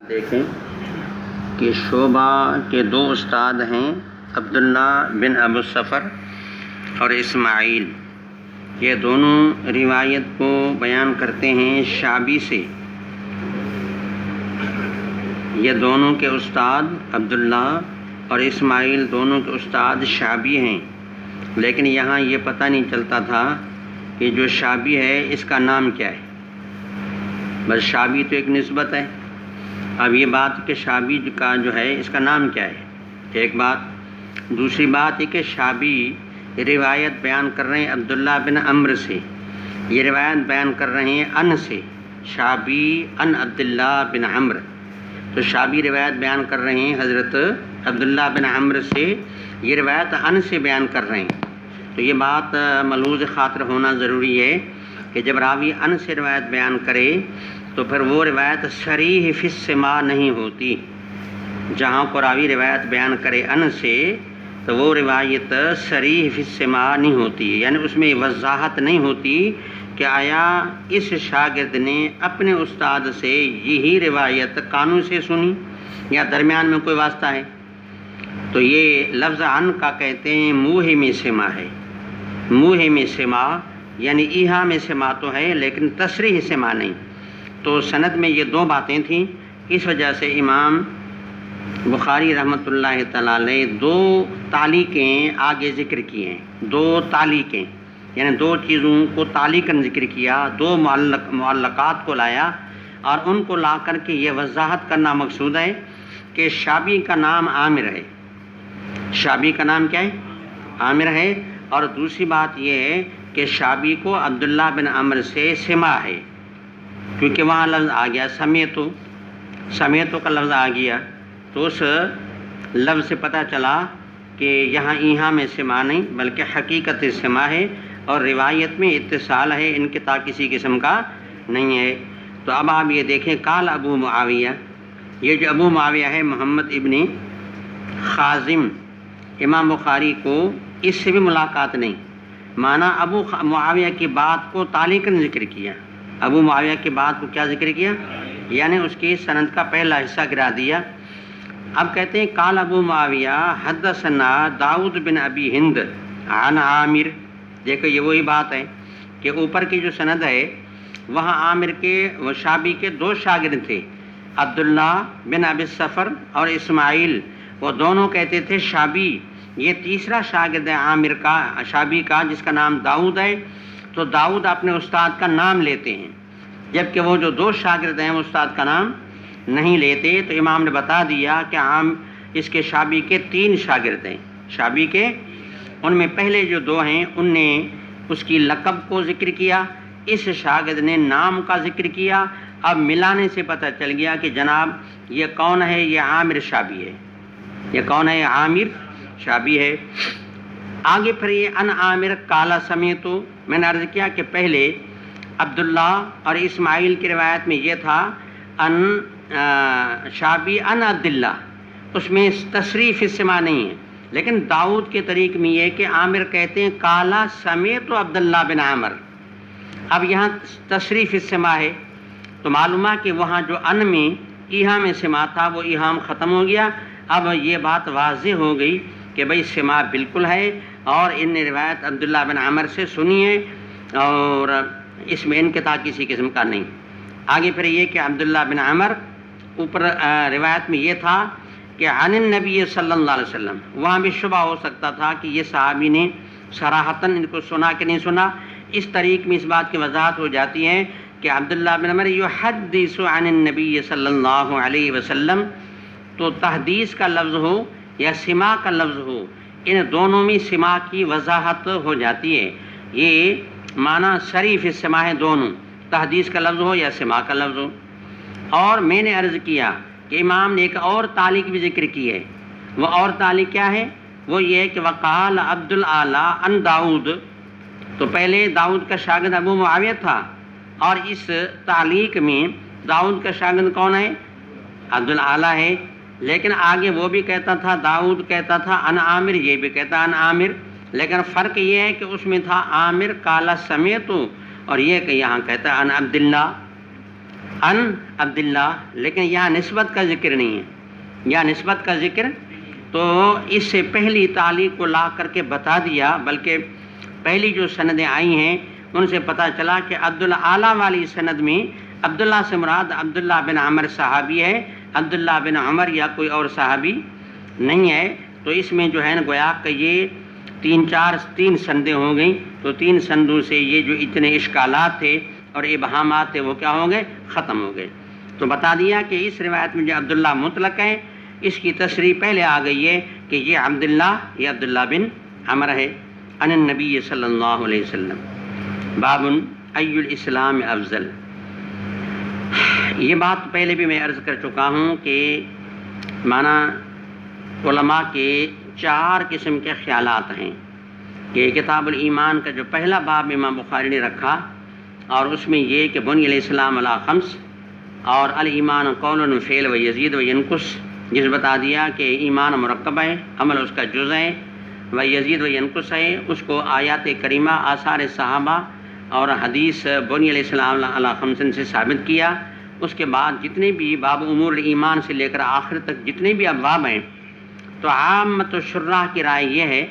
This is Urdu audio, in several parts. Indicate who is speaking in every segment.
Speaker 1: دیکھیں کہ شعبہ کے دو استاد ہیں، عبداللہ بن ابو الصفر اور اسماعیل۔ یہ دونوں روایت کو بیان کرتے ہیں شعبی سے۔ یہ دونوں کے استاد عبداللہ اور اسماعیل دونوں کے استاد شعبی ہیں، لیکن یہاں یہ پتہ نہیں چلتا تھا کہ جو شعبی ہے اس کا نام کیا ہے۔ بس شعبی تو ایک نسبت ہے۔ اب یہ بات کہ شعبی کا جو ہے اس کا نام کیا ہے، ایک بات۔ دوسری بات یہ کہ شعبی روایت بیان کر رہے ہیں عبداللہ بن عمرو سے، یہ روایت بیان کر رہے ہیں ان سے، شعبی ان عبداللہ بن عمرو۔ تو شعبی روایت بیان کر رہے ہیں حضرت عبداللہ بن عمرو سے، یہ روایت ان سے بیان کر رہے ہیں۔ تو یہ بات ملحوظ خاطر ہونا ضروری ہے کہ جب راوی ان سے روایت بیان کرے تو پھر وہ روایت صریح فی السماع نہیں ہوتی۔ جہاں کو راوی روایت بیان کرے ان سے تو وہ روایت صریح فی السماع نہیں ہوتی، یعنی اس میں وضاحت نہیں ہوتی کہ آیا اس شاگرد نے اپنے استاد سے یہی روایت کانوں سے سنی یا درمیان میں کوئی واسطہ ہے۔ تو یہ لفظ ان کا کہتے ہیں موہم سماع ہے۔ موہم سماع یعنی ایہام سماع تو ہے لیکن تصریح سماع نہیں۔ تو سند میں یہ دو باتیں تھیں، اس وجہ سے امام بخاری رحمۃ اللہ تعالیٰ علیہ دو تعلیقیں آگے ذکر کی ہیں۔ دو تعلیقیں یعنی دو چیزوں کو تعلیقاً ذکر کیا، دو معلقات کو لایا اور ان کو لا کر کے یہ وضاحت کرنا مقصود ہے کہ شعبی کا نام عامر ہے۔ شعبی کا نام کیا ہے؟ عامر ہے۔ اور دوسری بات یہ ہے کہ شعبی کو عبداللہ بن عمرو سے سماع ہے، کیونکہ وہاں لفظ آ گیا سمیتو کا لفظ آ گیا، تو اس لفظ سے پتہ چلا کہ یہاں ایہاں میں سماع نہیں بلکہ حقیقت سماع ہے اور روایت میں اتصال ہے، انقطاع کسی قسم کا نہیں ہے۔ تو اب آپ یہ دیکھیں قال ابو معاویہ، یہ جو ابو معاویہ ہے محمد ابن خازم، امام بخاری کو اس سے بھی ملاقات نہیں، مانا ابو معاویہ کی بات کو تعلیقاً ذکر کیا۔ ابو معاویہ کی بات کو کیا ذکر کیا؟ یعنی اس کی سند کا پہلا حصہ گرا دیا۔ اب کہتے ہیں قال ابو معاویہ حدثنا داؤد بن ابی ہند عن عامر۔ دیکھو یہ وہی بات ہے کہ اوپر کی جو سند ہے وہاں عامر کے و شعبی کے دو شاگرد تھے، عبداللہ بن ابی الصفر اور اسماعیل، وہ دونوں کہتے تھے شعبی۔ یہ تیسرا شاگرد ہے عامر کا، شعبی کا، جس کا نام داؤد ہے۔ تو داؤد اپنے استاد کا نام لیتے ہیں، جبکہ وہ جو دو شاگرد ہیں وہ استاد کا نام نہیں لیتے۔ تو امام نے بتا دیا کہ اس کے شعبی کے تین شاگرد ہیں۔ شعبی کے ان میں پہلے جو دو ہیں ان نے اس کی لقب کو ذکر کیا، اس شاگرد نے نام کا ذکر کیا۔ اب ملانے سے پتہ چل گیا کہ جناب یہ کون ہے؟ یہ عامر شعبی ہے۔ یہ کون ہے؟ عامر شعبی ہے۔ آگے پھر یہ ان عامر کالا سمیتو، میں نے عرض کیا کہ پہلے عبداللہ اور اسماعیل کی روایت میں یہ تھا ان شعبی ان عبداللہ، اس میں تصریف السماع نہیں ہے، لیکن داؤد کے طریق میں یہ کہ عامر کہتے ہیں کالا سمیتو عبداللہ بن عمر۔ اب یہاں تصریف السماع ہے تو معلومہ کہ وہاں جو ان میں ایہام سماع تھا وہ ایہام ختم ہو گیا۔ اب یہ بات واضح ہو گئی کہ بھئی سماع بالکل ہے اور ان نے روایت عبداللہ بن عمر سے سنی ہے اور اس میں انقطاع کسی قسم کا نہیں۔ آگے پھر یہ کہ عبداللہ بن عمر اوپر روایت میں یہ تھا کہ عن النبی صلی اللہ علیہ وسلم، وہاں بھی شبہ ہو سکتا تھا کہ یہ صحابی نے صراحتاً ان کو سنا کہ نہیں سنا۔ اس طریق میں اس بات کی وضاحت ہو جاتی ہے کہ عبداللہ بن عمر یحدث عن النبی صلی اللہ علیہ وسلم، تو تحدیث کا لفظ ہو یا سماع کا لفظ ہو، ان دونوں میں سماع کی وضاحت ہو جاتی ہے۔ یہ معنی صریح السماع ہے دونوں، تحدیث کا لفظ ہو یا سماع کا لفظ ہو۔ اور میں نے عرض کیا کہ امام نے ایک اور تعلیق بھی ذکر کی ہے، وہ اور تعلیق کیا ہے؟ وہ یہ ہے کہ وقال عبد الاعلیٰ ان داؤد، تو پہلے داؤد کا شاگرد ابو معاویہ تھا اور اس تعلیق میں داؤد کا شاگرد کون ہے؟ عبد الاعلیٰ ہے، لیکن آگے وہ بھی کہتا تھا، داؤد کہتا تھا ان عامر، یہ بھی کہتا ان عامر، لیکن فرق یہ ہے کہ اس میں تھا عامر کالا سمیتو اور یہ کہ یہاں کہتا ان عبداللہ۔ ان عبداللہ، لیکن یہاں نسبت کا ذکر نہیں ہے، یہاں نسبت کا ذکر تو اس سے پہلی تعلیق کو لا کر کے بتا دیا، بلکہ پہلی جو سندیں آئی ہیں ان سے پتہ چلا کہ عبدالعالی والی سند میں عبداللہ سے مراد عبداللہ بن عمر صحابی ہے، عبداللہ بن عمر یا کوئی اور صحابی نہیں ہے۔ تو اس میں جو ہے نا گویا کہ یہ تین سندیں ہو گئیں، تو تین سندوں سے یہ جو اتنے اشکالات تھے اور ابہامات تھے وہ کیا ہو گئے؟ ختم ہو گئے۔ تو بتا دیا کہ اس روایت میں جو عبداللہ مطلق ہے اس کی تصریح پہلے آ گئی ہے کہ یہ عبداللہ یہ عبداللہ بن عمر ہے۔ عن النبی صلی اللہ علیہ وسلم باب ای الاسلام افضل۔ یہ بات پہلے بھی میں عرض کر چکا ہوں کہ مانا علماء کے 4 قسم کے خیالات ہیں کہ کتاب الایمان کا جو پہلا باب امام بخاری نے رکھا اور اس میں یہ کہ بنی الاسلام علی 5 اور الایمان قول و فعل و یزید و ینقص، جس بتا دیا کہ ایمان مرکب ہے، عمل اس کا جز ہے، و یزید و ینقص ہے، اس کو آیات کریمہ، آثار صحابہ اور حدیث بنی الاسلام علی 5 سے ثابت کیا۔ اس کے بعد جتنے بھی باب امور ایمان سے لے کر آخر تک جتنے بھی ابواب ہیں، تو عامت و شراح کی رائے یہ ہے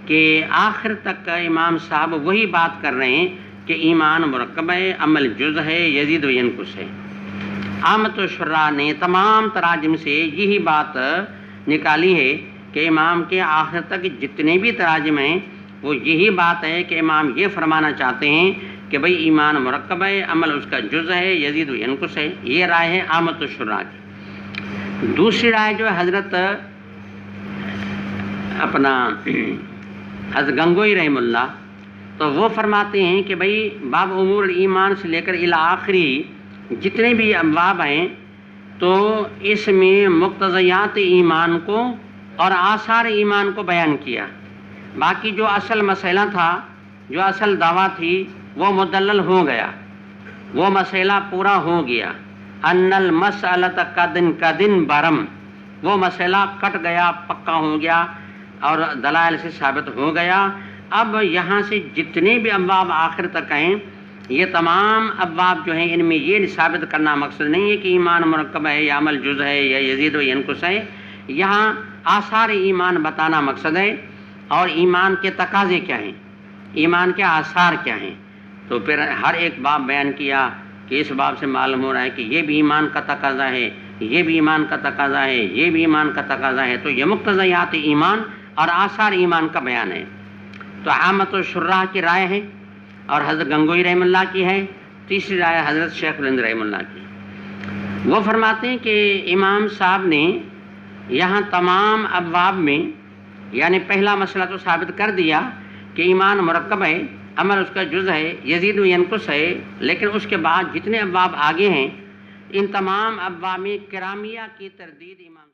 Speaker 1: کہ آخر تک امام صاحب وہی بات کر رہے ہیں کہ ایمان مرکب ہے، عمل جز ہے، یزید و ینقص ہے۔ عامت و شراح نے تمام تراجم سے یہی بات نکالی ہے کہ امام کے آخر تک جتنے بھی تراجم ہیں وہ یہی بات ہے کہ امام یہ فرمانا چاہتے ہیں کہ بھئی ایمان مرکب ہے، عمل اس کا جز ہے، یزید و ینقص ہے۔ یہ رائے ہے عامت و شراح کی۔ دوسری رائے جو ہے حضرت حضرت گنگوئی رحم اللہ، تو وہ فرماتے ہیں کہ بھئی باب امور ایمان سے لے کر الی آخری جتنے بھی ابواب ہیں تو اس میں مقتضیات ایمان کو اور آثار ایمان کو بیان کیا، باقی جو اصل مسئلہ تھا، جو اصل دعویٰ تھی وہ مدلل ہو گیا، وہ مسئلہ پورا ہو گیا۔ ان المسألۃ قدن برم، وہ مسئلہ کٹ گیا، پکا ہو گیا اور دلائل سے ثابت ہو گیا۔ اب یہاں سے جتنے بھی ابواب آخر تک ہیں، یہ تمام ابواب جو ہیں ان میں یہ ثابت کرنا مقصد نہیں ہے کہ ایمان مرکب ہے یا عمل جز ہے یا یزید و ینقص ہے، یہاں آثار ایمان بتانا مقصد ہے اور ایمان کے تقاضے کیا ہیں، ایمان کے آثار کیا ہیں۔ تو پھر ہر ایک باب بیان کیا کہ اس باب سے معلوم ہو رہا ہے کہ یہ بھی ایمان کا تقاضا ہے، یہ بھی ایمان کا تقاضا ہے، یہ بھی ایمان کا تقاضا ہے۔ تو یہ مقتضیات ایمان اور آثار ایمان کا بیان ہے۔ تو عامت و شراح کی رائے ہے اور حضرت گنگوئی رحم اللہ کی ہے۔ تیسری رائے حضرت شیخ الہند رحم اللہ کی۔ وہ فرماتے ہیں کہ امام صاحب نے یہاں تمام ابواب میں یعنی پہلا مسئلہ تو ثابت کر دیا کہ ایمان مرکب ہے، عمل اس کا جز ہے، یزید و ینقص ہے، لیکن اس کے بعد جتنے ابواب آگے ہیں ان تمام ابواب میں کرامیہ کی تردید امام